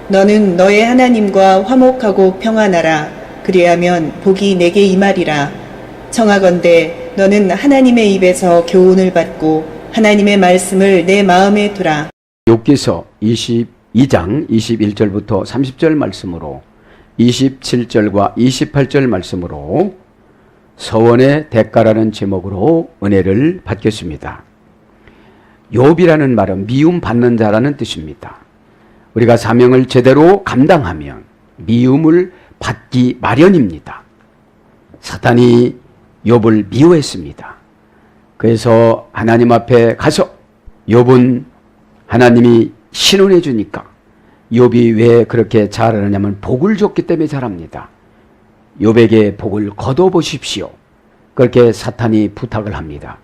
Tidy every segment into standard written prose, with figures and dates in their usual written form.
너는 너의 하나님과 화목하고 평안하라. 그리하면 복이 내게 임하리라. 청하건대 너는 하나님의 입에서 교훈을 받고 하나님의 말씀을 내 마음에 두라. 욥기서 22장 21절부터 30절 말씀으로 27절과 28절 말씀으로 서원의 대가라는 제목으로 은혜를 받겠습니다. 욥이라는 말은 미움 받는 자라는 뜻입니다. 우리가 사명을 제대로 감당하면 미움을 받기 마련입니다. 사탄이 욥을 미워했습니다. 그래서 하나님 앞에 가서 욥은 하나님이 신원해 주니까 욥이 왜 그렇게 잘하느냐면 복을 줬기 때문에 잘합니다. 욥에게 복을 거둬 보십시오. 그렇게 사탄이 부탁을 합니다.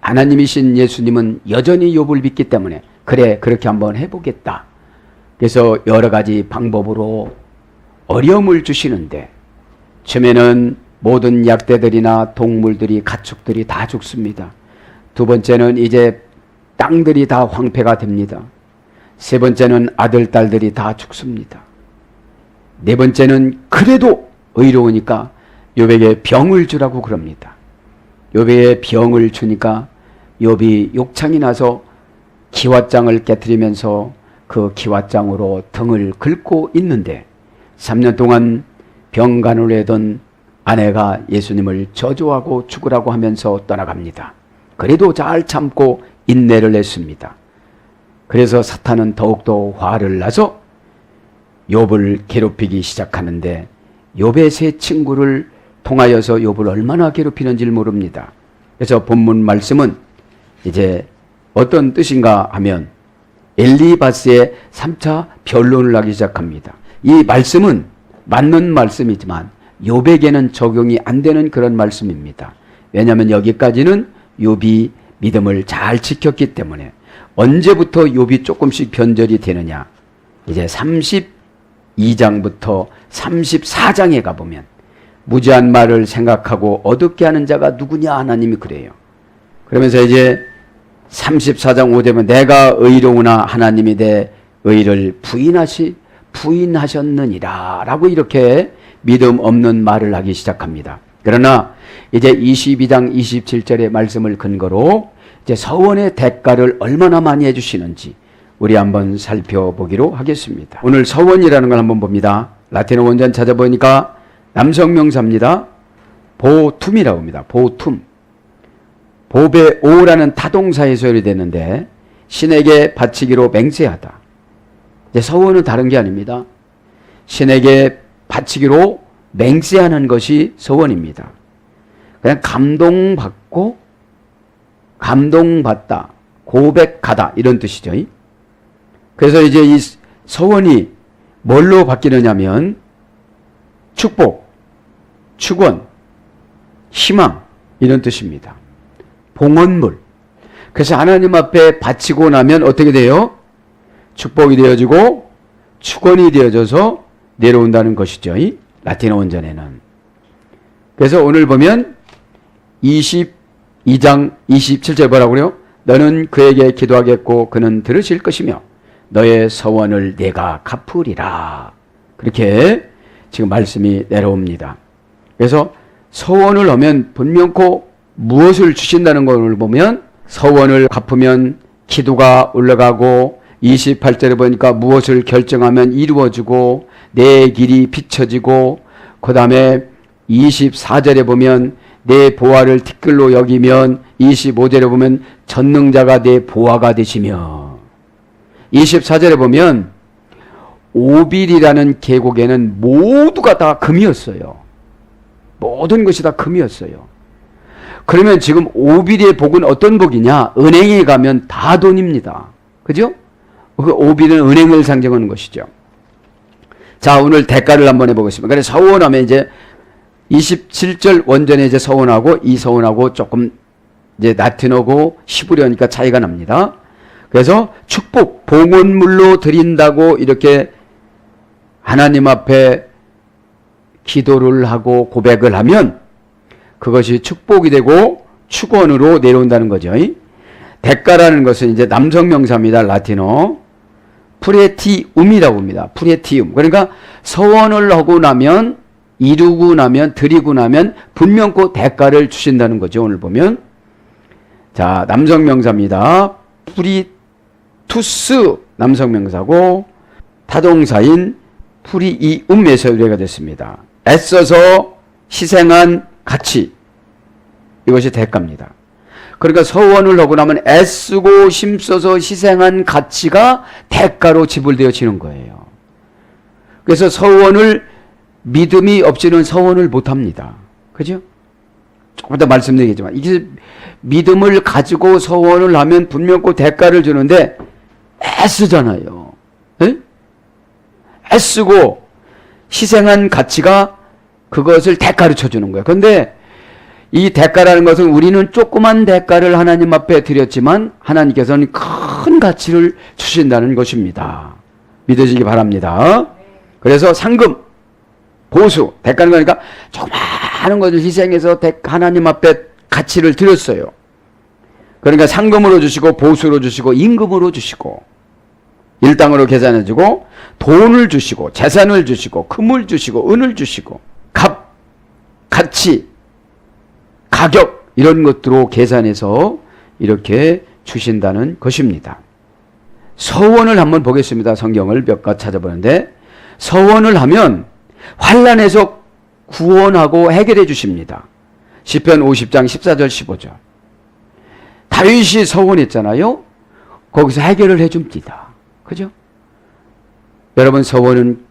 하나님이신 예수님은 여전히 욥을 믿기 때문에 그래 그렇게 한번 해보겠다. 그래서 여러 가지 방법으로 어려움을 주시는데 처음에는 모든 약대들이나 동물들이 가축들이 다 죽습니다. 두 번째는 이제 땅들이 다 황폐가 됩니다. 세 번째는 아들, 딸들이 다 죽습니다. 네 번째는 그래도 의로우니까 욥에게 병을 주라고 그럽니다. 욥에게 병을 주니까 욥이 욕창이 나서 기왓장을 깨트리면서 그 기왓장으로 등을 긁고 있는데 3년 동안 병간호를 하던 아내가 예수님을 저주하고 죽으라고 하면서 떠나갑니다. 그래도 잘 참고 인내를 했습니다. 그래서 사탄은 더욱더 화를 나서 욥을 괴롭히기 시작하는데 욥의 세 친구를 통하여서 욥을 얼마나 괴롭히는지를 모릅니다. 그래서 본문 말씀은 이제 어떤 뜻인가 하면 엘리바스의 3차 변론을 하기 시작합니다. 이 말씀은 맞는 말씀이지만 욥에게는 적용이 안 되는 그런 말씀입니다. 왜냐하면 여기까지는 욥이 믿음을 잘 지켰기 때문에 언제부터 욥이 조금씩 변절이 되느냐. 이제 32장부터 34장에 가보면 무지한 말을 생각하고 어둡게 하는 자가 누구냐 하나님이 그래요. 그러면서 이제 34장 5절은 내가 의로우나 하나님이 내 의를 부인하셨느니라 라고 이렇게 믿음 없는 말을 하기 시작합니다. 그러나 이제 22장 27절의 말씀을 근거로 이제 서원의 대가를 얼마나 많이 해주시는지 우리 한번 살펴보기로 하겠습니다. 오늘 서원이라는 걸 한번 봅니다. 라틴어 원전 찾아보니까 남성명사입니다. 보툼이라고 합니다. 보툼. 보배오라는 타동사에 소열이 되는데 신에게 바치기로 맹세하다. 이제 서원은 다른 게 아닙니다. 신에게 바치기로 맹세하는 것이 서원입니다. 그냥 감동받다, 고백하다 이런 뜻이죠. 그래서 이제 이 서원이 뭘로 바뀌느냐면 축복, 축원, 희망 이런 뜻입니다. 봉헌물. 그래서 하나님 앞에 바치고 나면 어떻게 돼요? 축복이 되어지고 축원이 되어져서 내려온다는 것이죠. 이 라틴어 원전에는. 그래서 오늘 보면 22장 27절 뭐라고 그래요? 너는 그에게 기도하겠고 그는 들으실 것이며 너의 서원을 내가 갚으리라. 그렇게 지금 말씀이 내려옵니다. 그래서 서원을 하면 분명코 무엇을 주신다는 것을 보면 서원을 갚으면 기도가 올라가고 28절에 보니까 무엇을 결정하면 이루어지고 내 길이 비춰지고 그 다음에 24절에 보면 내 보화를 티끌로 여기면 25절에 보면 전능자가 내 보화가 되시며 24절에 보면 오빌이라는 계곡에는 모두가 다 금이었어요. 모든 것이 다 금이었어요. 그러면 지금 오빌의 복은 어떤 복이냐? 은행에 가면 다 돈입니다. 그죠? 그 오빌은 은행을 상징하는 것이죠. 자, 오늘 대가를 한번 해보겠습니다. 그래서 서원하면 이제 27절 원전에 이제 서원하고 이 서원하고 조금 이제 라틴어고 히브리어니까 차이가 납니다. 그래서 축복, 봉헌물로 드린다고 이렇게 하나님 앞에 기도를 하고 고백을 하면 그것이 축복이 되고 축원으로 내려온다는 거죠. 대가라는 것은 이제 남성 명사입니다. 라틴어. 프레티움이라고 합니다. 프레티움. 그러니까 서원을 하고 나면, 이루고 나면, 드리고 나면 분명코 대가를 주신다는 거죠. 오늘 보면. 자, 남성명사입니다. 프리투스 남성명사고 타동사인 프리이움에서 유래가 됐습니다. 애써서 희생한 가치, 이것이 대가입니다. 그러니까 서원을 하고 나면 애쓰고 힘써서 희생한 가치가 대가로 지불되어지는 거예요. 그래서 서원을, 믿음이 없이는 서원을 못합니다. 그죠? 조금 더 말씀드리겠지만 이게 믿음을 가지고 서원을 하면 분명코 대가를 주는데 애쓰잖아요. 에? 애쓰고 희생한 가치가 그것을 대가로 쳐주는 거예요. 그런데 이 대가라는 것은 우리는 조그만 대가를 하나님 앞에 드렸지만 하나님께서는 큰 가치를 주신다는 것입니다. 믿으시기 바랍니다. 그래서 상금, 보수, 대가는 거니까 조그마한 것을 희생해서 하나님 앞에 가치를 드렸어요. 그러니까 상금으로 주시고 보수로 주시고 임금으로 주시고 일당으로 계산해주고 돈을 주시고 재산을 주시고 금을 주시고 은을 주시고 값, 가치, 가격 이런 것들로 계산해서 이렇게 주신다는 것입니다. 서원을 한번 보겠습니다. 성경을 몇 가지 찾아보는데 서원을 하면 환난에서 구원하고 해결해 주십니다. 시편 50장 14절 15절. 다윗이 서원했잖아요. 거기서 해결을 해줍니다. 그죠? 여러분 서원은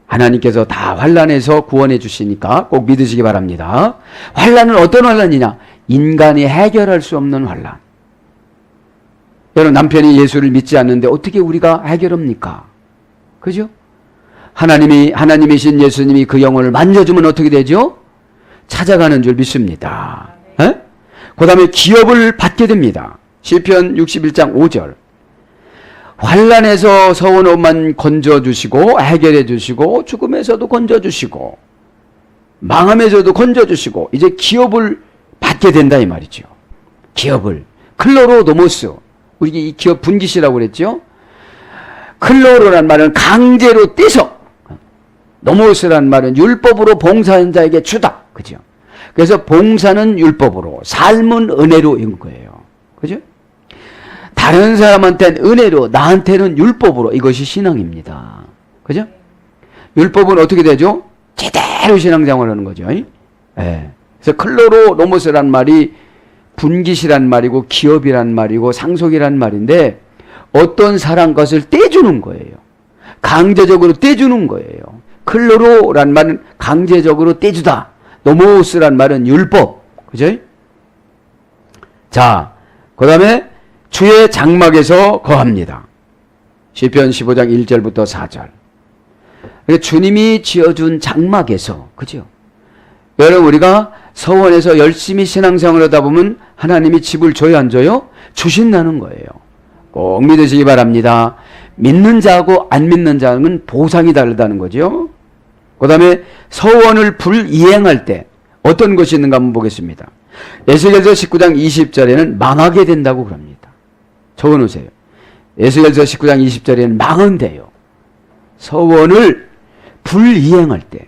하나님께서 다 환난에서 구원해 주시니까 꼭 믿으시기 바랍니다. 환난은 어떤 환난이냐? 인간이 해결할 수 없는 환난. 여러분 남편이 예수를 믿지 않는데 어떻게 우리가 해결합니까? 그죠? 하나님이신 예수님이 그 영혼을 만져주면 어떻게 되죠? 찾아가는 줄 믿습니다. 그 다음에 기업을 받게 됩니다. 시편 61장 5절. 환난에서 서원만 건져주시고 해결해주시고 죽음에서도 건져주시고 망함에서도 건져주시고 이제 기업을 받게 된다 이 말이죠. 기업을. 클로로노모스. 우리 이 기업 분기시라고 그랬죠. 클로로란 말은 강제로 떼서, 노모스란 말은 율법으로 봉사한 자에게 주다. 그죠? 그래서 봉사는 율법으로, 삶은 은혜로인 거예요. 그죠? 다른 사람한테는 은혜로, 나한테는 율법으로. 이것이 신앙입니다. 그죠? 율법은 어떻게 되죠? 제대로 신앙생활을 하는 거죠. 예. 그래서 클로로 노모스란 말이 분깃이란 말이고 기업이란 말이고 상속이란 말인데 어떤 사람 것을 떼주는 거예요. 강제적으로 떼주는 거예요. 클로로란 말은 강제적으로 떼주다. 노모스란 말은 율법. 그죠? 자, 그 다음에 주의 장막에서 거합니다. 시편 15장 1절부터 4절. 주님이 지어준 장막에서, 그죠? 여러분, 우리가 서원에서 열심히 신앙생활을 하다 보면 하나님이 집을 줘요, 안 줘요? 주신다는 거예요. 꼭 믿으시기 바랍니다. 믿는 자하고 안 믿는 자는 보상이 다르다는 거죠. 그 다음에 서원을 불이행할 때 어떤 것이 있는가 한번 보겠습니다. 에스겔서 19장 20절에는 망하게 된다고 그럽니다. 적어놓으세요. 에스겔서 19장 20절에는 망한대요. 서원을 불이행할 때.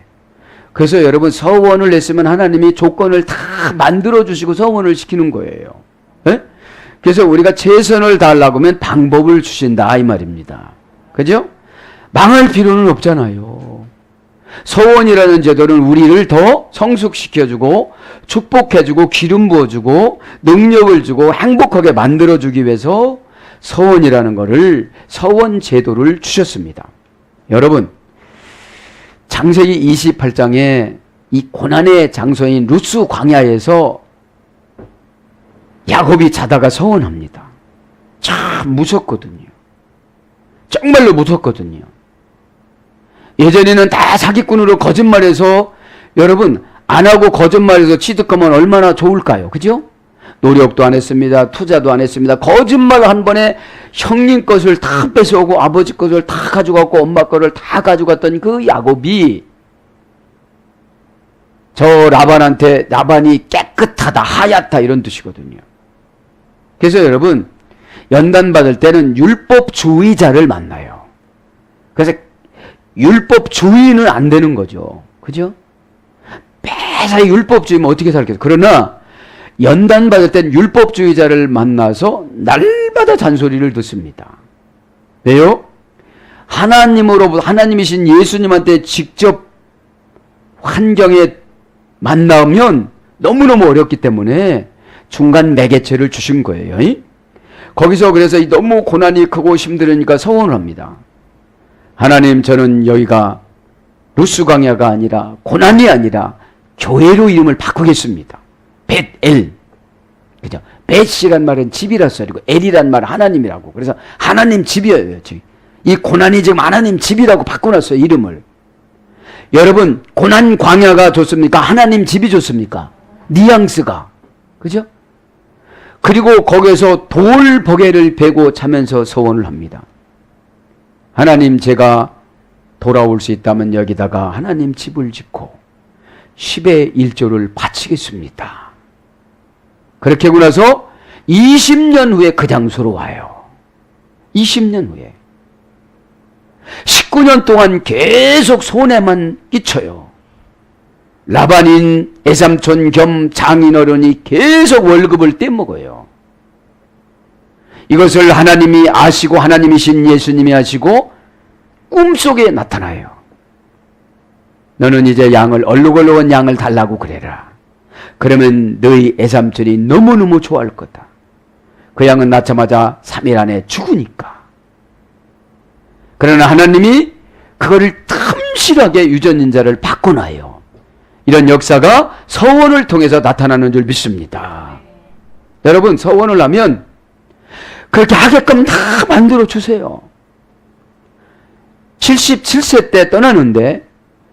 그래서 여러분 서원을 했으면 하나님이 조건을 다 만들어주시고 서원을 시키는 거예요. 네? 그래서 우리가 최선을 다하려고 하면 방법을 주신다 이 말입니다. 그죠? 망할 필요는 없잖아요. 서원이라는 제도는 우리를 더 성숙시켜주고 축복해주고 기름 부어주고 능력을 주고 행복하게 만들어주기 위해서 서원이라는 것을 서원 제도를 주셨습니다. 여러분 창세기 28장에 이 고난의 장소인 루스 광야에서 야곱이 자다가 서원합니다. 참 무섭거든요. 정말로 무섭거든요. 예전에는 다 사기꾼으로 거짓말해서 여러분 안 하고 거짓말해서 취득하면 얼마나 좋을까요? 그죠? 노력도 안 했습니다. 투자도 안 했습니다. 거짓말 한 번에 형님 것을 다 뺏어오고 아버지 것을 다 가져갔고 엄마 것을 다 가져갔던 그 야곱이 저 라반이 깨끗하다 하얗다 이런 뜻이거든요. 그래서 여러분 연단 받을 때는 율법주의자를 만나요. 그래서 율법주의는 안 되는 거죠. 그죠? 매사에 율법주의면 어떻게 살겠어요? 그러나 연단 받을 땐 율법주의자를 만나서 날마다 잔소리를 듣습니다. 왜요? 하나님이신 예수님한테 직접 환경에 만나면 너무너무 어렵기 때문에 중간 매개체를 주신 거예요. 거기서 그래서 너무 고난이 크고 힘들으니까 서원을 합니다. 하나님, 저는 여기가 루스광야가 아니라, 고난이 아니라 교회로 이름을 바꾸겠습니다. 벳엘. 그죠? 벳이란 말은 집이라 소리고 엘이란 말은 하나님이라고. 그래서 하나님 집이에요. 이 고난이 지금 하나님 집이라고 바꿔놨어요, 이름을. 여러분, 고난 광야가 좋습니까? 하나님 집이 좋습니까? 뉘앙스가. 그죠? 그리고 거기에서 돌 버개를 베고 자면서 서원을 합니다. 하나님, 제가 돌아올 수 있다면 여기다가 하나님 집을 짓고 10의 1조를 바치겠습니다. 그렇게 하고 나서 20년 후에 그 장소로 와요. 20년 후에. 19년 동안 계속 손해만 끼쳐요. 라반인 애삼촌 겸 장인어른이 계속 월급을 떼먹어요. 이것을 하나님이 아시고, 하나님이신 예수님이 아시고 꿈속에 나타나요. 너는 이제 양을, 얼룩얼룩한 양을 달라고 그래라. 그러면 너희 애삼촌이 너무너무 좋아할 거다. 그 양은 낳자마자 3일 안에 죽으니까. 그러나 하나님이 그거를 틈실하게 유전인자를 바꿔놔요. 이런 역사가 서원을 통해서 나타나는 줄 믿습니다. 여러분, 서원을 하면 그렇게 하게끔 다 만들어 주세요. 77세 때 떠나는데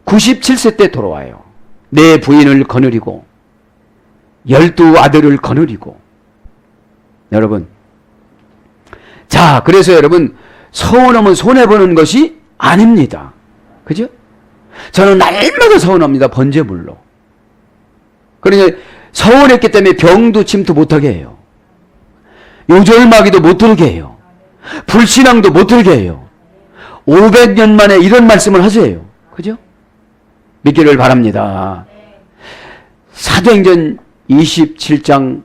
97세 때 돌아와요. 내 부인을 거느리고 12아들을 거느리고. 여러분, 자, 그래서 여러분, 서운하면 손해보는 것이 아닙니다. 그죠? 저는 날마다 서운합니다. 번제물로. 그러니 서운했기 때문에 병도 침투 못하게 해요. 요절마귀도 못 들게 해요. 불신앙도 못 들게 해요. 500년 만에 이런 말씀을 하세요. 그죠? 믿기를 바랍니다. 사도행전 27장에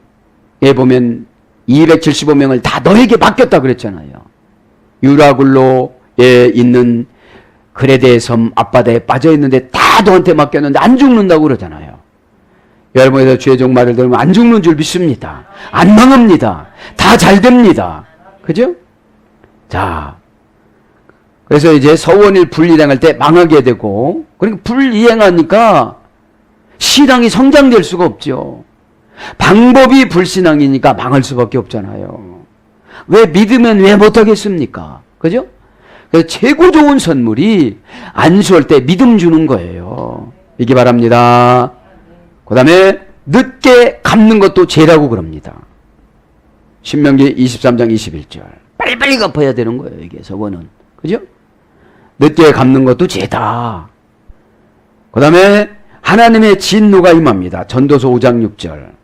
보면 275명을 다 너에게 맡겼다 그랬잖아요. 유라굴로에 있는 그레데 섬 앞바다에 빠져 있는데 다 너한테 맡겼는데 안 죽는다고 그러잖아요. 여러분에서 죄종 말을 들으면 안 죽는 줄 믿습니다. 안 망합니다. 다 잘 됩니다. 그죠? 자, 그래서 이제 서원을 불이행할 때 망하게 되고, 그러니까 불이행하니까 신앙이 성장될 수가 없죠. 방법이 불신앙이니까 망할 수밖에 없잖아요. 왜 믿으면 왜 못하겠습니까? 그죠? 그래서 최고 좋은 선물이 안수할 때 믿음 주는 거예요. 이기 바랍니다. 그 다음에 늦게 갚는 것도 죄라고 그럽니다. 신명기 23장 21절. 빨리빨리 갚아야 되는 거예요, 이게 서원은. 그죠? 늦게 갚는 것도 죄다. 그 다음에 하나님의 진노가 임합니다. 전도서 5장 6절.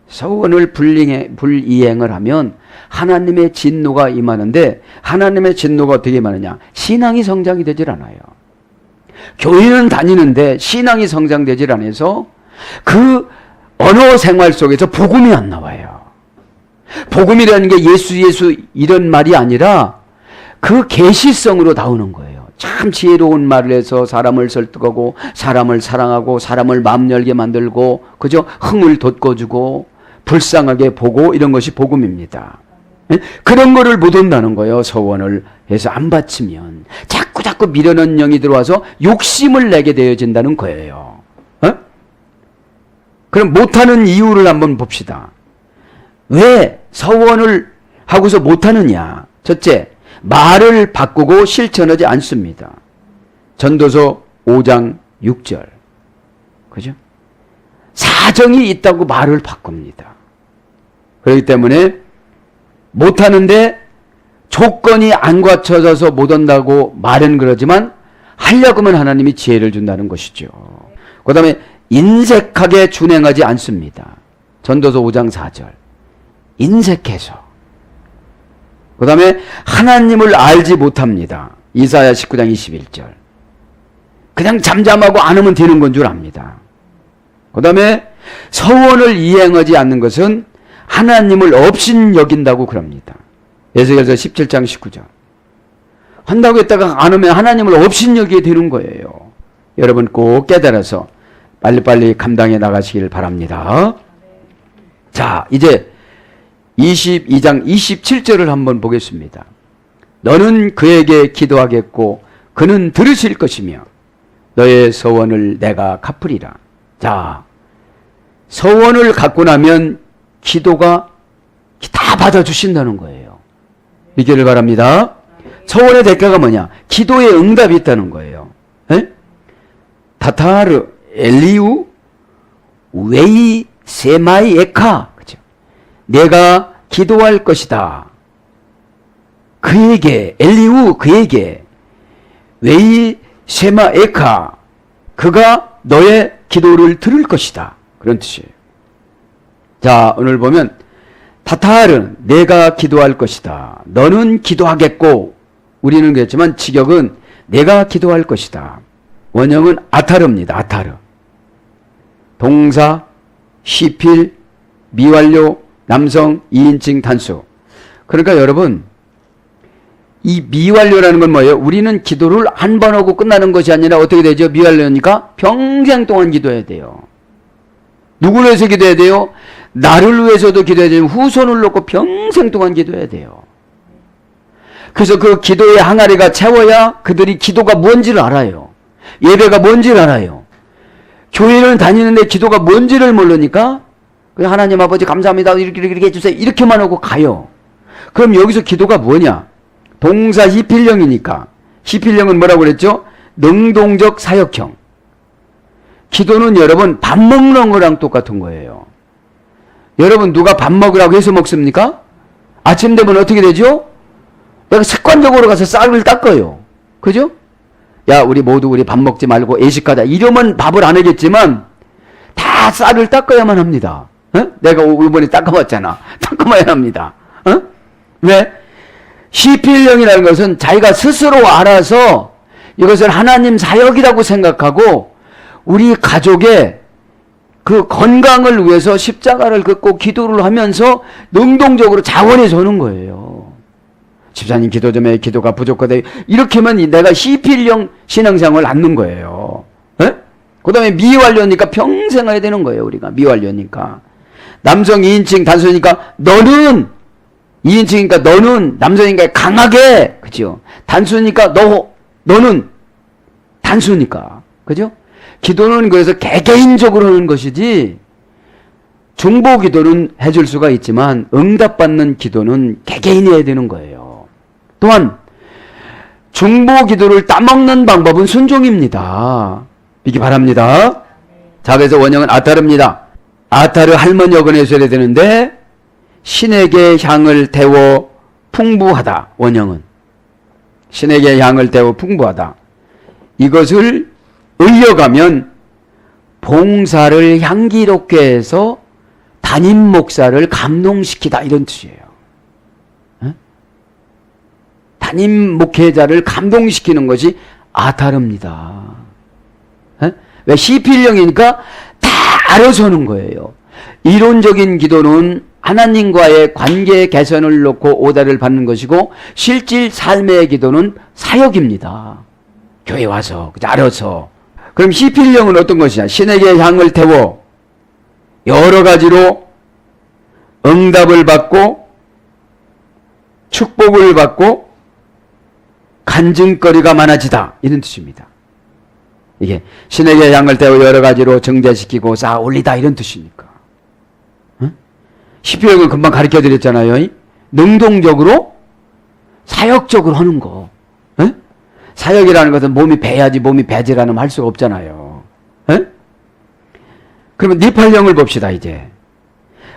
서원을 불이행을 하면 하나님의 진노가 임하는데, 하나님의 진노가 어떻게 임하느냐? 신앙이 성장이 되질 않아요. 교회는 다니는데 신앙이 성장되질 않아서 그 언어 생활 속에서 복음이 안 나와요. 복음이라는 게 예수 이런 말이 아니라 그 계시성으로 나오는 거예요. 참 지혜로운 말을 해서 사람을 설득하고 사람을 사랑하고 사람을 마음 열게 만들고, 그죠? 흥을 돋궈주고 불쌍하게 보고, 이런 것이 복음입니다. 그런 거를 못 온다는 거예요. 서원을 해서 안 바치면 자꾸 미련한 영이 들어와서 욕심을 내게 되어진다는 거예요. 그럼 못하는 이유를 한번 봅시다. 왜 서원을 하고서 못하느냐? 첫째, 말을 바꾸고 실천하지 않습니다. 전도서 5장 6절. 그죠? 사정이 있다고 말을 바꿉니다. 그렇기 때문에 못하는데 조건이 안 갖춰져서 못한다고 말은 그러지만 하려고 하면 하나님이 지혜를 준다는 것이죠. 그 다음에 인색하게 준행하지 않습니다. 전도서 5장 4절. 인색해서. 그 다음에 하나님을 알지 못합니다. 이사야 19장 21절. 그냥 잠잠하고 안 하면 되는 건 줄 압니다. 그 다음에 서원을 이행하지 않는 것은 하나님을 업신 여긴다고 그럽니다. 에스겔서 17장 19절. 한다고 했다가 안 하면 하나님을 업신 여기게 되는 거예요. 여러분 꼭 깨달아서 빨리빨리 감당해 나가시길 바랍니다. 자, 이제 22장 27절을 한번 보겠습니다. 너는 그에게 기도하겠고 그는 들으실 것이며 너의 서원을 내가 갚으리라. 자, 서원을 갖고 나면 기도가 다 받아주신다는 거예요. 믿기를 바랍니다. 서원의 대가가 뭐냐? 기도의 응답이 있다는 거예요. 에? 타타르 엘리우 웨이 세마이 에카. 그죠? 내가 기도할 것이다. 그에게 엘리우 그에게 웨이 세마 에카 그가 너의 기도를 들을 것이다. 그런 뜻이에요. 자, 오늘 보면 타타르 내가 기도할 것이다. 너는 기도하겠고 우리는 그랬지만 직역은 내가 기도할 것이다. 원형은 아타르입니다. 아타르. 동사, 시필, 미완료, 남성, 2인칭 단수. 그러니까 여러분 이 미완료라는 건 뭐예요? 우리는 기도를 한 번 하고 끝나는 것이 아니라 어떻게 되죠? 미완료니까 평생 동안 기도해야 돼요. 누구를 위해서 기도해야 돼요? 나를 위해서도 기도해야 되고 후손을 놓고 평생 동안 기도해야 돼요. 그래서 그 기도의 항아리가 채워야 그들이 기도가 뭔지를 알아요. 예배가 뭔지를 알아요. 교회를 다니는데 기도가 뭔지를 모르니까 그냥 하나님 아버지 감사합니다. 이렇게 해주세요. 이렇게만 하고 가요. 그럼 여기서 기도가 뭐냐? 동사 히필령이니까. 히필령은 뭐라고 그랬죠? 능동적 사역형. 기도는 여러분 밥 먹는 거랑 똑같은 거예요. 여러분 누가 밥 먹으라고 해서 먹습니까? 아침 되면 어떻게 되죠? 내가 습관적으로 가서 쌀을 닦아요. 그죠? 야, 우리 모두 우리 밥 먹지 말고 애식하자. 이러면 밥을 안 하겠지만 다 쌀을 닦아야만 합니다. 어? 내가 이번에 닦아봤잖아. 닦아봐야 합니다. 어? 왜? 시필령이라는 것은 자기가 스스로 알아서 이것을 하나님 사역이라고 생각하고 우리 가족의 그 건강을 위해서 십자가를 긋고 기도를 하면서 능동적으로 자원해서 하는 거예요. 집사님 기도 좀 해. 기도가 부족하다. 이렇게 하면 내가 시필령 신앙생활을 않는 거예요. 그 다음에 미완료니까 평생 해야 되는 거예요. 우리가 미완료니까. 남성 2인칭 단수니까 너는 2인칭이니까 너는 남성이니까 강하게. 그죠? 단수니까 너는 단수니까. 그죠? 기도는 그래서 개개인적으로 하는 것이지 중보 기도는 해줄 수가 있지만 응답받는 기도는 개개인이 해야 되는 거예요. 또한 중보 기도를 따먹는 방법은 순종입니다. 믿기 바랍니다. 자, 그래서 원형은 아타르입니다. 아타르 할머니 어근에서 해야 되는데 신에게 향을 태워 풍부하다. 원형은 신에게 향을 태워 풍부하다. 이것을 의려가면 봉사를 향기롭게 해서 담임 목사를 감동시키다 이런 뜻이에요. 담임 목회자를 감동시키는 것이 아타르입니다. 왜? 시필령이니까 다 알아서 하는 거예요. 이론적인 기도는 하나님과의 관계 개선을 놓고 오다를 받는 것이고 실질 삶의 기도는 사역입니다. 교회 와서 알아서. 그럼 시필령은 어떤 것이냐? 신에게 향을 태워 여러 가지로 응답을 받고 축복을 받고 간증거리가 많아지다 이런 뜻입니다. 이게 신에게 향을 태워 여러 가지로 증대시키고 쌓아 올리다 이런 뜻이니까. 시필령은 금방 가르쳐 드렸잖아요. 능동적으로 사역적으로 하는 거. 사역이라는 것은 몸이 배야지 몸이 배질 않으면 할 수가 없잖아요. 그러면 니팔령을 봅시다 이제.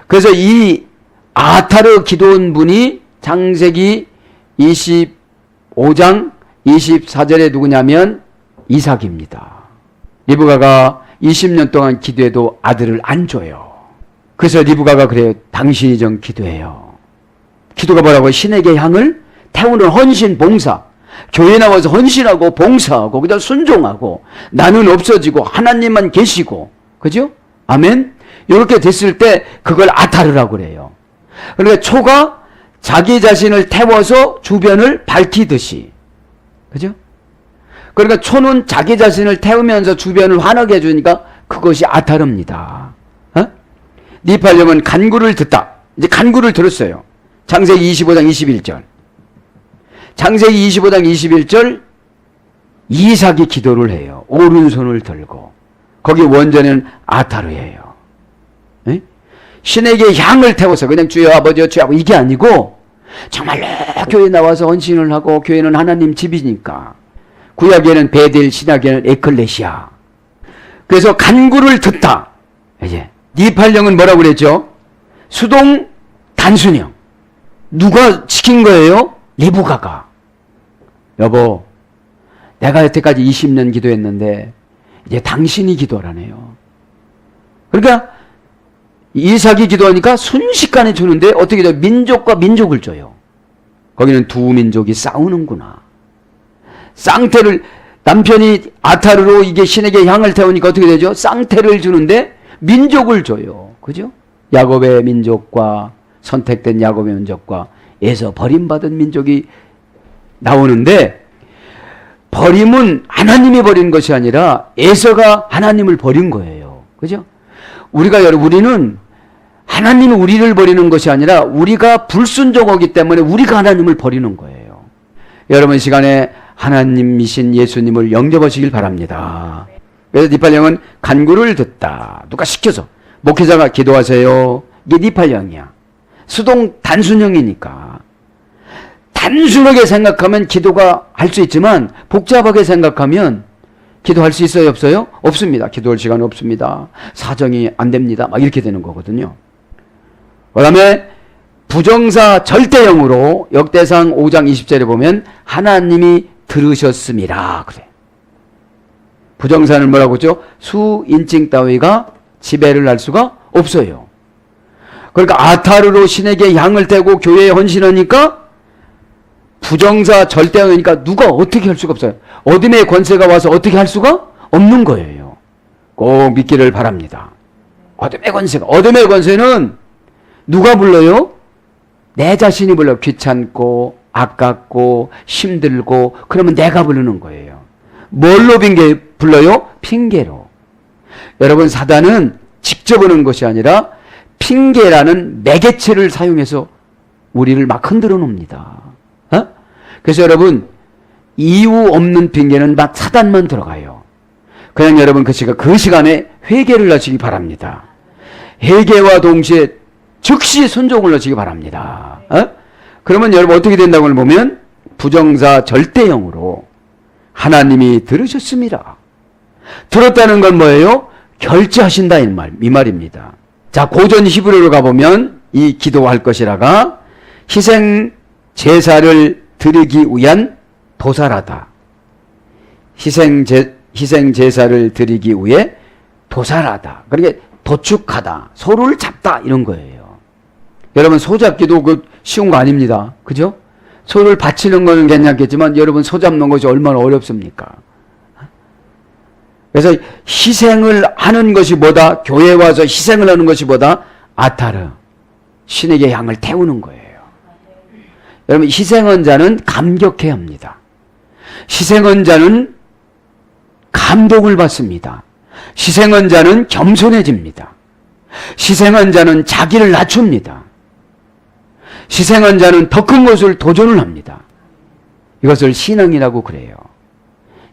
그래서 이 아타르 기도원 분이 창세기 25장 24절에 누구냐면 이삭입니다. 리브가가 20년 동안 기도해도 아들을 안 줘요. 그래서 리브가가 그래요. 당신이 좀 기도해요. 기도가 뭐라고요? 신에게 향을 태우는 헌신 봉사. 교회 나와서 헌신하고 봉사하고 그냥 순종하고 나는 없어지고 하나님만 계시고 그죠? 아멘? 이렇게 됐을 때 그걸 아타르라고 그래요. 그러니까 초가 자기 자신을 태워서 주변을 밝히듯이 그죠? 그러니까 초는 자기 자신을 태우면서 주변을 환하게 해주니까 그것이 아타르입니다. 어? 니팔령은 간구를 듣다. 이제 간구를 들었어요. 창세기 25장 21절. 창세기 25장 21절 이삭이 기도를 해요. 오른손을 들고. 거기 원전에는 아타르예요. 에? 신에게 향을 태워서 그냥 주여 아버지여 주여 하고 이게 아니고 정말로 교회 나와서 헌신을 하고 교회는 하나님 집이니까 구약에는 베델, 신약에는 에클레시아. 그래서 간구를 듣다. 이제 니팔령은 뭐라고 그랬죠? 수동 단순형. 누가 시킨 거예요? 리브가가. 여보, 내가 여태까지 20년 기도했는데 이제 당신이 기도하라네요. 그러니까 이삭이 기도하니까 순식간에 주는데 어떻게 돼요? 민족과 민족을 줘요. 거기는 두 민족이 싸우는구나. 쌍태를 남편이 아타르로 이게 신에게 향을 태우니까 어떻게 되죠? 쌍태를 주는데 민족을 줘요. 그죠? 야곱의 민족과 선택된 야곱의 민족과 에서 버림받은 민족이 나오는데 버림은 하나님이 버린 것이 아니라 에서가 하나님을 버린 거예요. 그죠? 우리는 하나님이 우리를 버리는 것이 아니라 우리가 불순종하기 때문에 우리가 하나님을 버리는 거예요. 여러분 이 시간에 하나님이신 예수님을 영접하시길 바랍니다. 그래서 니팔령은 간구를 듣다. 누가 시켜서 목회자가 기도하세요. 이게 니팔령이야. 수동 단순형이니까. 단순하게 생각하면 기도가 할 수 있지만 복잡하게 생각하면 기도할 수 있어요? 없어요? 없습니다. 기도할 시간 없습니다. 사정이 안 됩니다. 막 이렇게 되는 거거든요. 그 다음에 부정사 절대형으로 역대상 5장 20절에 보면 하나님이 들으셨습니다. 그래. 부정사는 뭐라고 했죠? 수인칭 따위가 지배를 할 수가 없어요. 그러니까 아타르로 신에게 향을 떼고 교회에 헌신하니까 부정사 절대형이니까 누가 어떻게 할 수가 없어요. 어둠의 권세가 와서 어떻게 할 수가 없는 거예요. 꼭 믿기를 바랍니다. 어둠의 권세는 누가 불러요? 내 자신이 불러요. 귀찮고 아깝고 힘들고 그러면 내가 부르는 거예요. 뭘로 불러요? 핑계로. 여러분 사단은 직접 오는 것이 아니라 핑계라는 매개체를 사용해서 우리를 막 흔들어 놉니다. 어? 그래서 여러분 이유 없는 핑계는 막 사단만 들어가요. 그냥 여러분 그 시간에 회개를 하시기 바랍니다. 회개와 동시에 즉시 순종을 하시기 바랍니다. 어? 그러면 여러분 어떻게 된다고 보면 부정사 절대형으로 하나님이 들으셨습니다. 들었다는 건 뭐예요? 결제하신다 이 말입니다. 자, 고전 히브리로 가보면 이 기도할 것이라가 희생 제사를 드리기 위한 도살하다. 희생 제사를 드리기 위해 도살하다. 그러니까 도축하다. 소를 잡다 이런 거예요. 여러분 소 잡기도 쉬운 거 아닙니다. 그죠? 소를 바치는 거는 괜찮겠지만 여러분 소 잡는 것이 얼마나 어렵습니까? 그래서 희생을 하는 것이 뭐다? 교회에 와서 희생을 하는 것이 뭐다? 아타르. 신에게 향을 태우는 거예요. 여러분 희생한 자는 감격해야 합니다. 희생한 자는 감동을 받습니다. 희생한 자는 겸손해집니다. 희생한 자는 자기를 낮춥니다. 희생한 자는 더 큰 것을 도전을 합니다. 이것을 신앙이라고 그래요.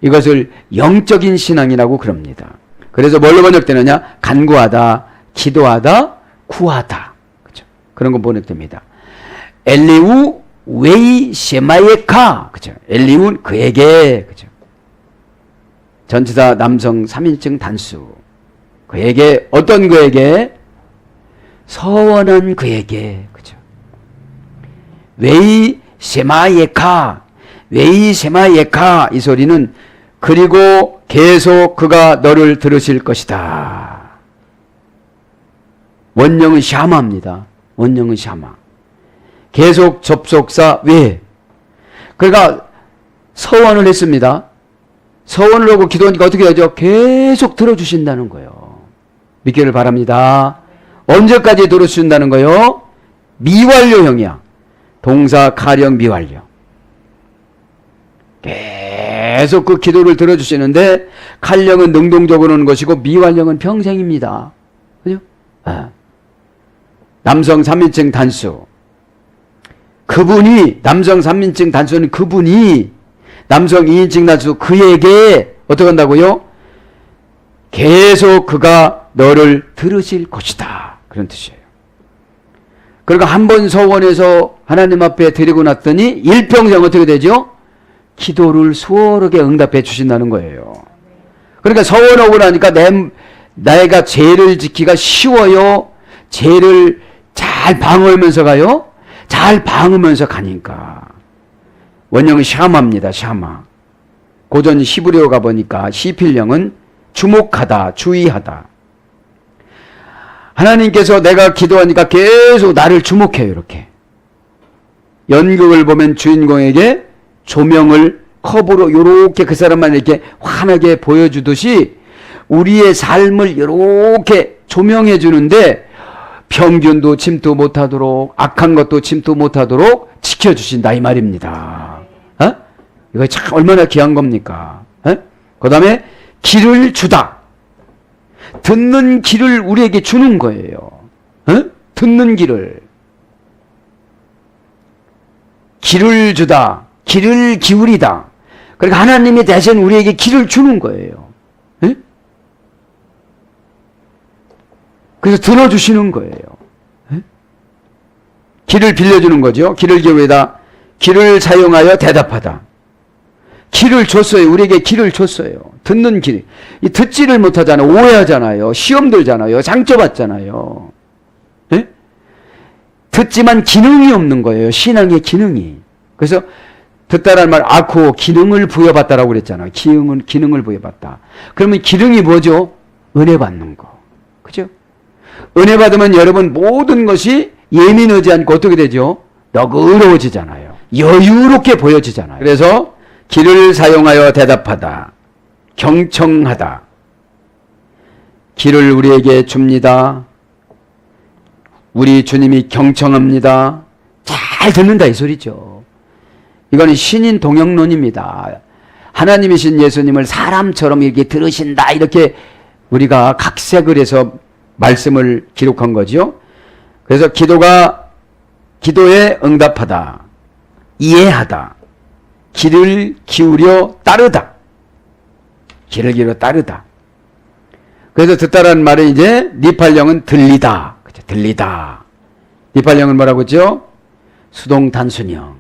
이것을 영적인 신앙이라고 그럽니다. 그래서 뭘로 번역되느냐? 간구하다, 기도하다, 구하다. 그렇죠? 그런 거 번역됩니다. 엘리우 웨이 셰마예카. 그렇죠? 엘리우는 그에게. 그렇죠? 전치사 남성 3인칭 단수. 그에게, 어떤 그에게? 서원한 그에게. 그렇죠? 웨이 셰마예카. 웨이 셰마예카. 이 소리는 그리고 계속 그가 너를 들으실 것이다. 원형은 샤마입니다. 원형은 샤마. 계속 접속사 왜. 그러니까 서원을 했습니다. 서원을 하고 기도하니까 어떻게 하죠? 계속 들어주신다는 거예요. 믿기를 바랍니다. 언제까지 들어주신다는 거예요? 미완료형이야. 동사, 가령, 미완료. 계속 그 기도를 들어주시는데 칼령은 능동적으로 하는 것이고 미완령은 평생입니다. 그죠? 남성 3인칭 단수. 그분이, 남성 3인칭 단수는 그분이 남성 2인칭 단수 그에게 어떻게 한다고요? 계속 그가 너를 들으실 것이다. 그런 뜻이에요. 그러니까 한 번 서원해서 하나님 앞에 드리고 났더니 일평생 어떻게 되죠? 기도를 수월하게 응답해 주신다는 거예요. 그러니까 서원하고 나니까 내가 죄를 지키기가 쉬워요? 죄를 잘 방어하면서 가요? 잘 방으면서 가니까. 원형은 샤마입니다. 샤마. 고전 히브리어 가보니까 시필령은 주목하다, 주의하다. 하나님께서 내가 기도하니까 계속 나를 주목해요. 이렇게. 연극을 보면 주인공에게 조명을 컵으로 이렇게 그 사람만 이렇게 환하게 보여주듯이 우리의 삶을 이렇게 조명해 주는데 평균도 침투 못하도록 악한 것도 침투 못하도록 지켜주신다 이 말입니다. 이거 참 얼마나 귀한 겁니까? 그 다음에 길을 주다. 듣는 길을 우리에게 주는 거예요. 듣는 길을. 길을 주다. 길을 기울이다. 그러니까 하나님이 대신 우리에게 길을 주는 거예요. 그래서 들어주시는 거예요. 길을 빌려주는 거죠. 길을 기울이다. 길을 사용하여 대답하다. 길을 줬어요. 우리에게 길을 줬어요. 듣는 길. 듣지를 못하잖아요. 오해하잖아요. 시험 들잖아요. 상처 받잖아요. 듣지만 기능이 없는 거예요. 신앙의 기능이. 그래서 듣다라는 말 아코 기능을 부여받다라고 그랬잖아요. 기능을 부여받다. 그러면 기능이 뭐죠? 은혜 받는 거. 그죠? 은혜 받으면 여러분 모든 것이 예민하지 않고 어떻게 되죠? 너그러워지잖아요. 여유롭게 보여지잖아요. 그래서 길을 사용하여 대답하다. 경청하다. 길을 우리에게 줍니다. 우리 주님이 경청합니다. 잘 듣는다 이 소리죠. 이거는 신인 동영론입니다. 하나님이신 예수님을 사람처럼 이렇게 들으신다 이렇게 우리가 각색을 해서 말씀을 기록한 거죠. 그래서 기도에 응답하다. 이해하다. 길을 기울여 따르다. 길을 기울여 따르다. 그래서 듣다라는 말은 이제 니팔령은 들리다. 그렇죠? 들리다. 니팔령은 뭐라고 했죠? 수동 단순형.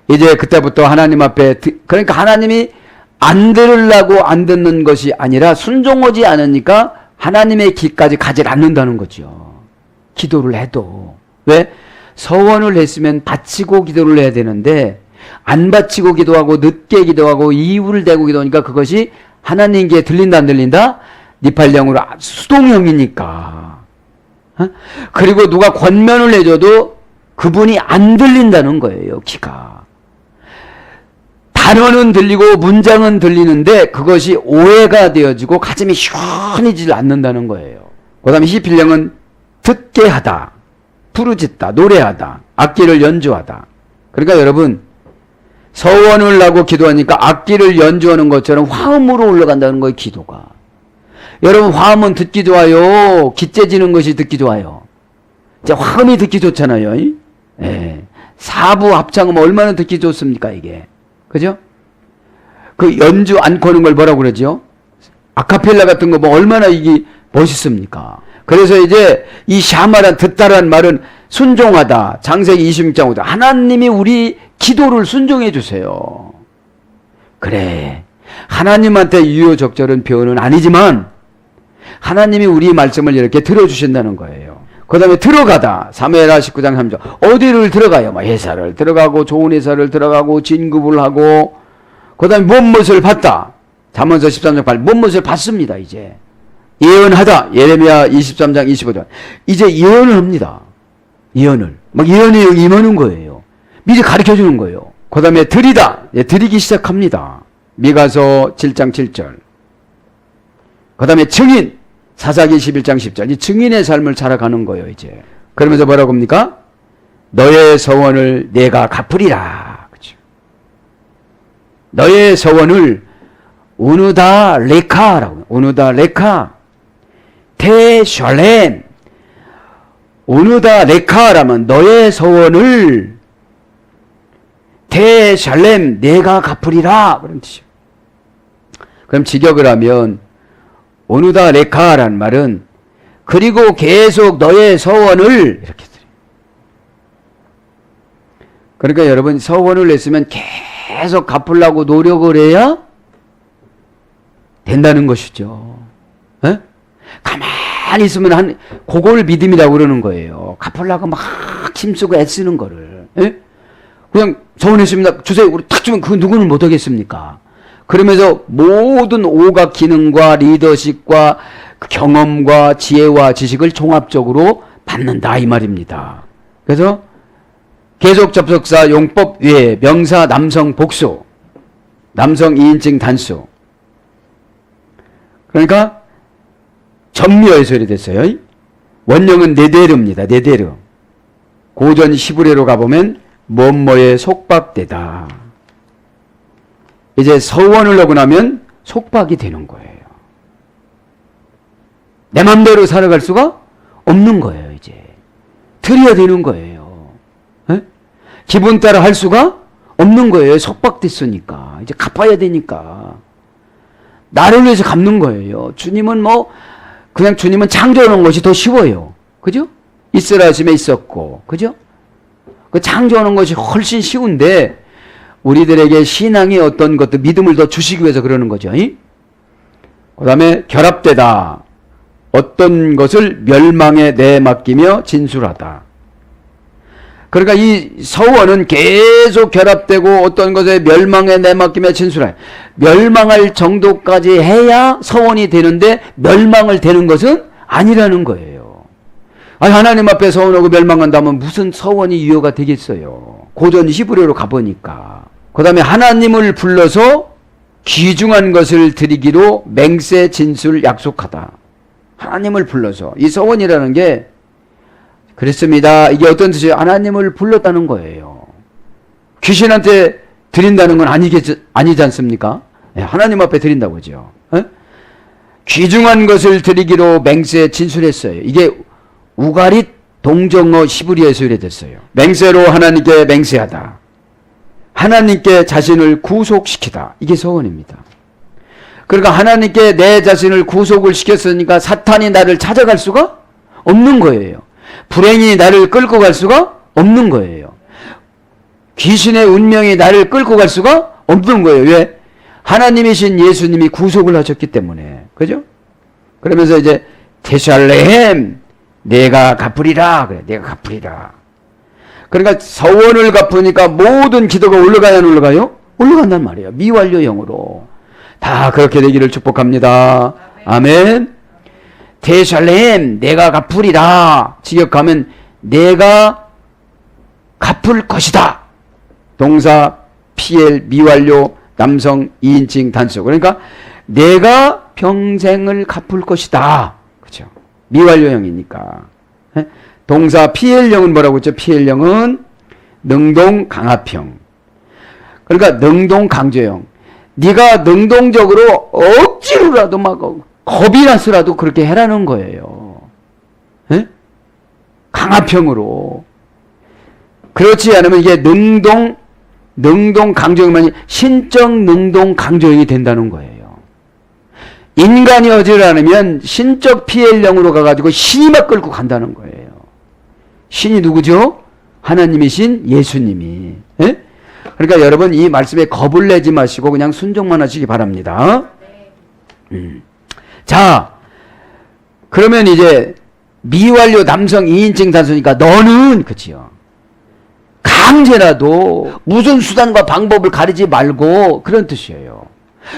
이제 그때부터 하나님 앞에 그러니까 하나님이 안 들으려고 안 듣는 것이 아니라 순종하지 않으니까 하나님의 길까지 가지 않는다는 거죠. 기도를 해도. 왜? 서원을 했으면 바치고 기도를 해야 되는데 안 바치고 기도하고 늦게 기도하고 이유를 대고 기도하니까 그것이 하나님께 들린다 안 들린다? 니팔령으로 수동형이니까. 그리고 누가 권면을 해줘도 그분이 안 들린다는 거예요. 귀가. 단어는 들리고 문장은 들리는데 그것이 오해가 되어지고 가슴이 시원해지지 않는다는 거예요. 그 다음에 시필령은 듣게 하다. 부르짖다. 노래하다. 악기를 연주하다. 그러니까 여러분 서원을 하고 기도하니까 악기를 연주하는 것처럼 화음으로 올라간다는 거예요. 기도가. 여러분 화음은 듣기 좋아요. 기째지는 것이 듣기 좋아요. 이제 화음이 듣기 좋잖아요. 예. 사부 합창음 얼마나 듣기 좋습니까 이게. 그죠? 그 연주 않고 하는 걸 뭐라고 그러죠? 아카펠라 같은 거 뭐 얼마나 이게 멋있습니까? 그래서 이제 이 샤마란 듣다란 말은 순종하다. 창세기 26장 5절. 하나님이 우리 기도를 순종해 주세요. 그래. 하나님한테 유효적절한 표현은 아니지만 하나님이 우리 말씀을 이렇게 들어주신다는 거예요. 그 다음에 들어가다. 사무엘하 19장 3절. 어디를 들어가요? 뭐 회사를 들어가고 좋은 회사를 들어가고 진급을 하고 그 다음에 무엇을 받다. 잠언서 13장 8. 무엇을 받습니다. 이제. 예언하다. 예레미야 23장 25절. 이제 예언을 합니다. 예언을. 막 예언이 임하는 거예요. 미리 가르쳐 주는 거예요. 그 다음에 드리다. 예, 드리기 시작합니다. 미가서 7장 7절. 그 다음에 증인. 사사기 11장 10절. 이 증인의 삶을 살아가는 거예요, 이제. 그러면서 뭐라고 합니까? 너의 서원을 내가 갚으리라. 그렇죠? 너의 서원을 우누다 레카라고. 우누다 레카. 테샬렘. 우누다 레카라면 너의 서원을 테샬렘 내가 갚으리라. 그런 뜻이에요. 그럼 직역을 하면 오누다 레카라는 말은 그리고 계속 너의 서원을 이렇게 드려요. 그러니까 여러분 서원을 냈으면 계속 갚으려고 노력을 해야 된다는 것이죠. 에? 가만히 있으면 그걸 믿음이라고 그러는 거예요. 갚으려고 막 힘쓰고 애쓰는 거를. 에? 그냥 서원했습니다. 주세요. 우리 탁 주면 그 누구는 못하겠습니까? 그러면서 모든 오각 기능과 리더십과 경험과 지혜와 지식을 종합적으로 받는다 이 말입니다. 그래서 계속 접속사 용법 외에 명사 남성 복수, 남성 2인칭 단수. 그러니까 전미어에서 이래 됐어요. 원형은 네데르입니다. 네데르. 고전 시브레로 가보면 뭐뭐에 속박되다. 이제 서원을 하고 나면 속박이 되는 거예요. 내 맘대로 살아갈 수가 없는 거예요, 이제. 드려야 되는 거예요. 에? 기분 따라 할 수가 없는 거예요. 속박됐으니까. 이제 갚아야 되니까. 나를 위해서 갚는 거예요. 주님은 그냥 주님은 창조해 놓은 것이 더 쉬워요. 그죠? 있으라 하심에 있었고. 그죠? 그 창조해 놓은 것이 훨씬 쉬운데, 우리들에게 신앙의 어떤 것도 믿음을 더 주시기 위해서 그러는 거죠. 그 다음에 결합되다. 어떤 것을 멸망에 내맡기며 진술하다. 그러니까 이 서원은 계속 결합되고 어떤 것에 멸망에 내맡기며 진술하다. 멸망할 정도까지 해야 서원이 되는데 멸망을 되는 것은 아니라는 거예요. 아니, 하나님 앞에 서원하고 멸망한다면 무슨 서원이 유효가 되겠어요. 고전 히브리어로 가보니까. 그 다음에 하나님을 불러서 귀중한 것을 드리기로 맹세 진술 약속하다. 하나님을 불러서. 이 서원이라는 게 그랬습니다. 이게 어떤 뜻이에요? 하나님을 불렀다는 거예요. 귀신한테 드린다는 건 아니지 않습니까? 네, 하나님 앞에 드린다고 하죠. 네? 귀중한 것을 드리기로 맹세 진술했어요. 이게 우가릿 동정어 히브리어에서 유래됐어요. 맹세로 하나님께 맹세하다. 하나님께 자신을 구속시키다. 이게 서원입니다. 그러니까 하나님께 내 자신을 구속을 시켰으니까 사탄이 나를 찾아갈 수가 없는 거예요. 불행이 나를 끌고 갈 수가 없는 거예요. 귀신의 운명이 나를 끌고 갈 수가 없는 거예요. 왜? 하나님이신 예수님이 구속을 하셨기 때문에. 그죠? 그러면서 이제 테샬렘 내가 갚으리라. 그래. 내가 갚으리라. 그러니까 서원을 갚으니까 모든 기도가 올라가야 안 올라가요? 올라간단 말이에요. 미완료형으로. 다 그렇게 되기를 축복합니다. 아멘. 테샬렘 내가 갚으리라. 직역하면 내가 갚을 것이다. 동사 PL 미완료 남성 2인칭 단수. 그러니까 내가 평생을 갚을 것이다. 그렇죠? 미완료형이니까. 동사 PL형은 뭐라고 했죠? PL형은 능동 강압형. 그러니까 능동 강조형. 네가 능동적으로 억지로라도 막 겁이 나서라도 그렇게 해라는 거예요. 에? 강압형으로. 그렇지 않으면 이게 능동 강조형만이 신적 능동 강조형이 된다는 거예요. 인간이 어지를 않으면 신적 PL형으로 가가지고 신이 막 끌고 간다는 거예요. 신이 누구죠? 하나님이신 예수님이. 에? 그러니까 여러분 이 말씀에 겁을 내지 마시고 그냥 순종만 하시기 바랍니다. 자, 그러면 이제 미완료 남성 2인칭 단수니까 너는 그치요. 강제라도 무슨 수단과 방법을 가리지 말고 그런 뜻이에요.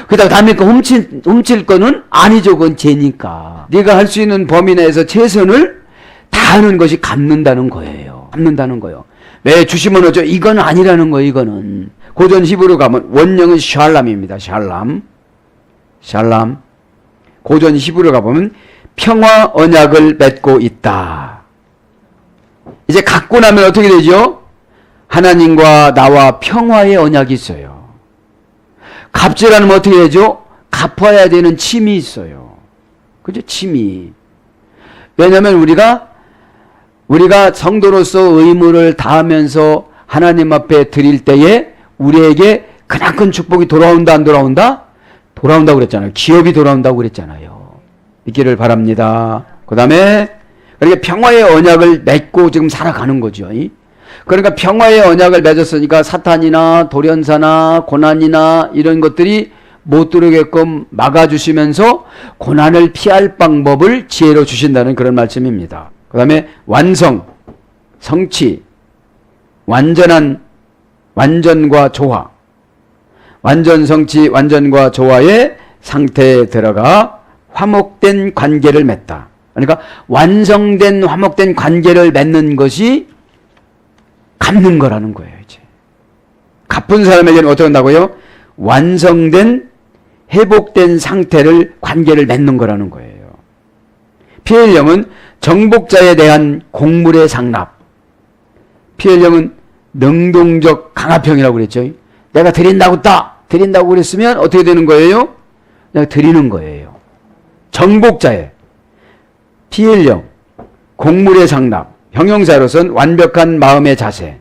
그러다가 남의 거 훔칠 거는 아니죠. 그건 죄니까. 네가 할 수 있는 범위 내에서 최선을 다하는 것이 갚는다는 거예요. 갚는다는 거예요. 왜 주시면 어쩌? 이건 아니라는 거예요. 이거는 고전 히브리로 가면 원형은 샬람입니다. 샬람. 고전 히브리로 가보면 평화 언약을 맺고 있다. 이제 갖고 나면 어떻게 되죠? 하나님과 나와 평화의 언약이 있어요. 갚질 않으면 어떻게 되죠? 갚아야 되는 짐이 있어요. 그죠? 짐이. 왜냐하면 우리가 성도로서 의무를 다하면서 하나님 앞에 드릴 때에 우리에게 크나큰 축복이 돌아온다, 안 돌아온다? 돌아온다고 그랬잖아요. 기업이 돌아온다고 그랬잖아요. 믿기를 바랍니다. 그 다음에 그러니까 평화의 언약을 맺고 지금 살아가는 거죠. 그러니까 평화의 언약을 맺었으니까 사탄이나 돌연사나 고난이나 이런 것들이 못 들어오게끔 막아주시면서 고난을 피할 방법을 지혜로 주신다는 그런 말씀입니다. 그 다음에 완성, 성취, 완전과 조화, 완전 성취, 완전과 조화의 상태에 들어가 화목된 관계를 맺다. 그러니까 완성된 화목된 관계를 맺는 것이 갚는 거라는 거예요. 이제 갚은 사람에게는 어떻게 한다고요? 완성된 회복된 상태를 관계를 맺는 거라는 거예요. 피헬령은 정복자에 대한 공물의 상납. 피헬령은 능동적 강압형이라고 그랬죠. 내가 드린다고 그랬으면 어떻게 되는 거예요? 내가 드리는 거예요. 정복자에 피헬령 공물의 상납. 형용사로서는 완벽한 마음의 자세.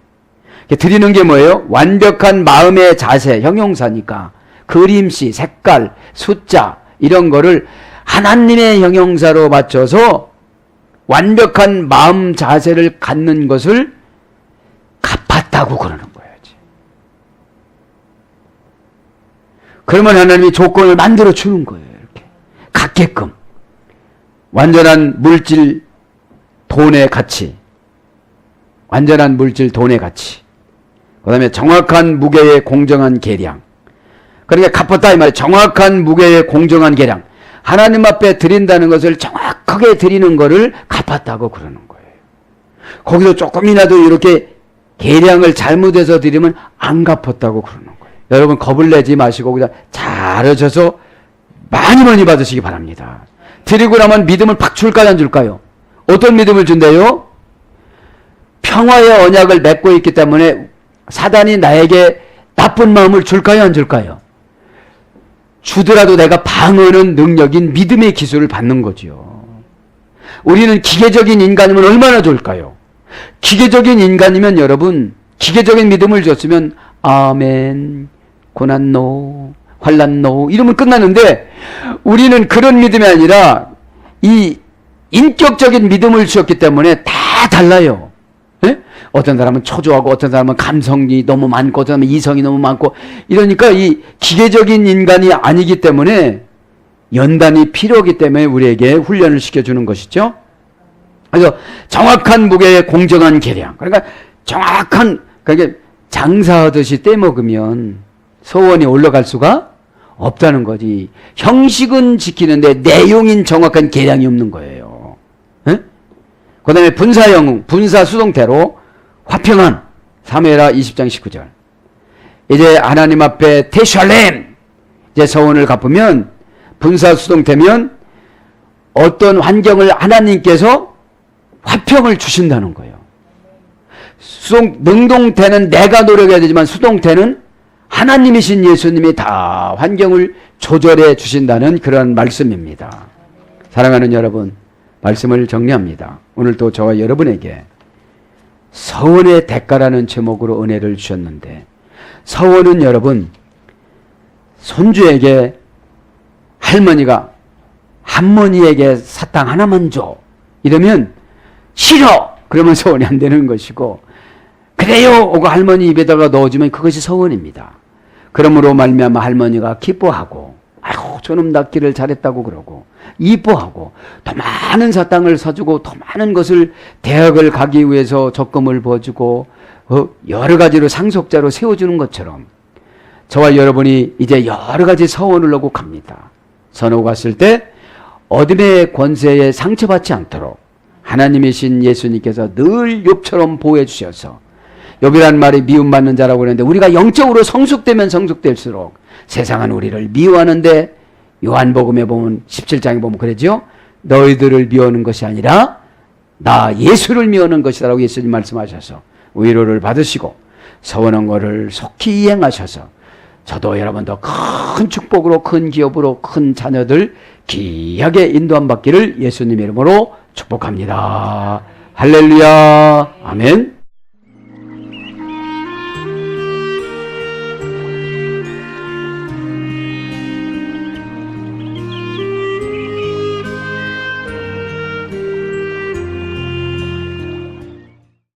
드리는 게 뭐예요? 완벽한 마음의 자세. 형용사니까 그림씨, 색깔, 숫자 이런 거를 하나님의 형용사로 맞춰서 완벽한 마음 자세를 갖는 것을 갚았다고 그러는 거예요. 그러면 하나님이 조건을 만들어 주는 거예요. 이렇게 갖게끔 완전한 물질 돈의 가치, 완전한 물질 돈의 가치, 그 다음에 정확한 무게의 공정한 계량. 그러니까 갚았다 이 말이에요. 정확한 무게의 공정한 계량. 하나님 앞에 드린다는 것을 정확하게 드리는 것을 갚았다고 그러는 거예요. 거기서 조금이라도 이렇게 계량을 잘못해서 드리면 안 갚았다고 그러는 거예요. 여러분 겁을 내지 마시고 그냥 잘하셔서 많이 받으시기 바랍니다. 드리고 나면 믿음을 팍 줄까요, 안 줄까요? 어떤 믿음을 준대요? 평화의 언약을 맺고 있기 때문에 사단이 나에게 나쁜 마음을 줄까요, 안 줄까요? 주더라도 내가 방어하는 능력인 믿음의 기술을 받는 거죠. 우리는 기계적인 인간이면 얼마나 좋을까요? 기계적인 인간이면 여러분, 기계적인 믿음을 줬으면 아멘, 고난노, 환난노 이러면 끝나는데 우리는 그런 믿음이 아니라 이 인격적인 믿음을 주셨기 때문에 다 달라요. 예? 어떤 사람은 초조하고 어떤 사람은 감성이 너무 많고 어떤 사람은 이성이 너무 많고 이러니까 이 기계적인 인간이 아니기 때문에 연단이 필요하기 때문에 우리에게 훈련을 시켜주는 것이죠. 그래서 정확한 무게의 공정한 계량. 그러니까 그러니까 장사하듯이 떼먹으면 소원이 올라갈 수가 없다는 거지. 형식은 지키는데 내용인 정확한 계량이 없는 거예요. 예? 그 다음에 분사 수동태로 화평한 사무엘하 20장 19절. 이제 하나님 앞에 테샬렘 이제 서원을 갚으면 분사 수동태면 어떤 환경을 하나님께서 화평을 주신다는 거예요. 능동태는 내가 노력해야 되지만 수동태는 하나님이신 예수님이 다 환경을 조절해 주신다는 그런 말씀입니다. 사랑하는 여러분, 말씀을 정리합니다. 오늘 또 저와 여러분에게 서원의 대가라는 제목으로 은혜를 주셨는데, 서원은 여러분, 손주에게 할머니가 할머니에게 사탕 하나만 줘 이러면 싫어 그러면 서원이 안 되는 것이고, 그래요 하고 할머니 입에다가 넣어주면 그것이 서원입니다. 그러므로 말미암아 할머니가 기뻐하고, 아이고 저놈 낳기를 잘했다고 그러고 이뻐하고 더 많은 사탕을 사주고 더 많은 것을 대학을 가기 위해서 적금을 부어주고 여러 가지로 상속자로 세워주는 것처럼 저와 여러분이 이제 여러 가지 서원을 하고 갑니다. 선하고 갔을 때 어둠의 권세에 상처받지 않도록 하나님이신 예수님께서 늘 욥처럼 보호해 주셔서 욥이란 말이 미움받는 자라고 그러는데 우리가 영적으로 성숙되면 성숙될수록 세상은 우리를 미워하는데 요한복음에 보면 17장에 보면 그러죠. 너희들을 미워하는 것이 아니라 나 예수를 미워하는 것이라고 예수님 말씀하셔서 위로를 받으시고 서원한 것을 속히 이행하셔서 저도 여러분도 큰 축복으로 큰 기업으로 큰 자녀들 귀하게 인도함 받기를 예수님 이름으로 축복합니다. 할렐루야. 아멘.